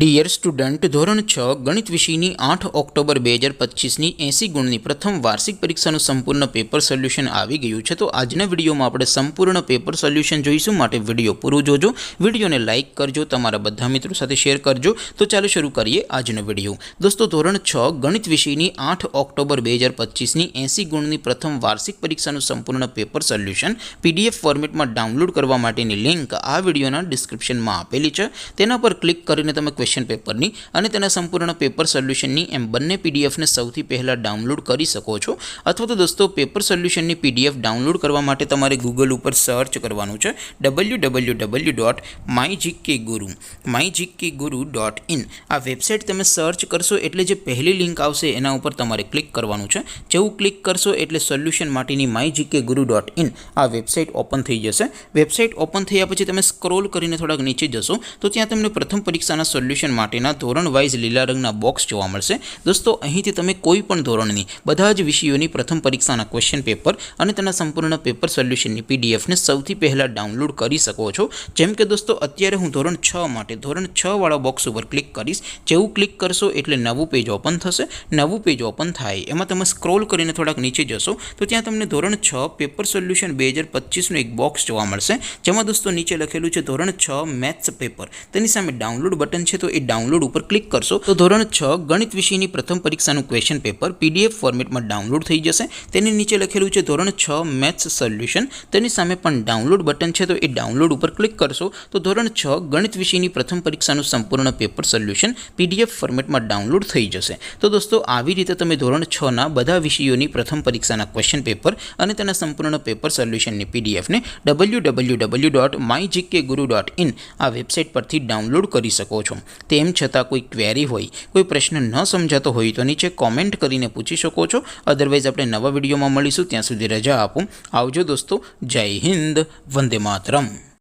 Dear student, ધોરણ 6 ગણિત વિષયની 8 ઓક્ટોબર 2025ની 80 ગુણની પ્રથમ વાર્ષિક પરીક્ષાનું સંપૂર્ણ પેપર સોલ્યુશન આવી ગયું છે। તો આજના વિડીયોમાં આપણે સંપૂર્ણ પેપર સોલ્યુશન જોઈશું, માટે વિડીયો પૂરું જોજો। વિડીયોને લાઇક કરજો, તમારા બધા મિત્રો સાથે શેર કરજો। તો ચાલો શરૂ કરીએ આજનો વિડીયો। દોસ્તો, ધોરણ 6 ગણિત વિષયની 8 ઓક્ટોબર 2025ની 80 ગુણની પ્રથમ વાર્ષિક પરીક્ષાનું સંપૂર્ણ પેપર સોલ્યુશન PDF ફોર્મેટમાં ડાઉનલોડ કરવા માટેની લિંક આ વિડીયોના ડિસ્ક્રિપ્શનમાં આપેલી છે। તેના પર ક્લિક કરીને તમે ક્વેશ્ચન પેપરની અને તેના સંપૂર્ણ પેપર સોલ્યુશનની એમ બંને પીડીએફને સૌથી પહેલાં ડાઉનલોડ કરી શકો છો। અથવા તો દોસ્તો, પેપર સોલ્યુશનની પીડીએફ ડાઉનલોડ કરવા માટે તમારે ગૂગલ ઉપર સર્ચ કરવાનું છે www.mygkguru.in। આ વેબસાઇટ તમે સર્ચ કરશો એટલે જે પહેલી લિંક આવશે એના ઉપર તમારે ક્લિક કરવાનું છે। જેવું ક્લિક કરશો એટલે સોલ્યુશન માટેની mygkguru.in આ વેબસાઇટ ઓપન થઈ જશે। વેબસાઇટ ઓપન થયા પછી તમે સ્ક્રોલ કરીને થોડાક નીચે જશો તો ત્યાં તમને પ્રથમ પરીક્ષાના સોલ્યુશન માટેના ધોરણ વાઇઝ લીલા રંગના બોક્સ જોવા મળશે। દોસ્તો, અહીંથી તમે કોઈ પણ ધોરણની બધા જ વિષયોની પ્રથમ પરીક્ષાના ક્વેશ્ચન પેપર અને તેના સંપૂર્ણ પેપર સોલ્યુશનની પીડીએફને સૌથી પહેલાં ડાઉનલોડ કરી શકો છો। જેમ કે દોસ્તો, અત્યારે હું ધોરણ 6 માટે ધોરણ 6 વાળા બોક્સ ઉપર ક્લિક કરીશ। જેવું ક્લિક કરશો એટલે નવું પેજ ઓપન થશે। નવું પેજ ઓપન થાય એમાં તમે સ્ક્રોલ કરીને થોડાક નીચે જશો તો ત્યાં તમને ધોરણ 6 પેપર સોલ્યુશન 2025નું એક બોક્સ જોવા મળશે, જેમાં દોસ્તો નીચે લખેલું છે ધોરણ 6 મેથ્સ પેપર। તેની સામે ડાઉનલોડ બટન છે, તો એ ડાઉનલોડ ઉપર ક્લિક કરશો તો ધોરણ 6 ગણિત વિષયની પ્રથમ પરીક્ષાનું ક્વેશ્ચન પેપર PDF ફોર્મેટમાં ડાઉનલોડ થઈ જશે। તેની નીચે લખેલું છે ધોરણ 6 મેથ્સ સોલ્યુશન। તેની સામે પણ ડાઉનલોડ બટન છે, તો એ ડાઉનલોડ ઉપર ક્લિક કરશો તો ધોરણ 6 ગણિત વિષયની પ્રથમ પરીક્ષાનું સંપૂર્ણ પેપર સોલ્યુશન PDF ફોર્મેટમાં ડાઉનલોડ થઈ જશે। તો દોસ્તો, આવી રીતે તમે ધોરણ 6ના બધા વિષયોની પ્રથમ પરીક્ષાના ક્વેશ્ચન પેપર અને તેના સંપૂર્ણ પેપર સોલ્યુશનની પીડીએફને www.mygkguru.in આ વેબસાઇટ પરથી ડાઉનલોડ કરી શકો છો। તેમ છતાં કોઈ ક્વેરી હોય, કોઈ પ્રશ્ન ન સમજાતો હોય તો નીચે કોમેન્ટ કરીને પૂછી શકો છો। અદરવાઇઝ આપણે નવા વિડીયોમાં મળીશું, ત્યાં સુધી રજા આપો। આવજો દોસ્તો, જય હિન્દ, વંદે માતરમ।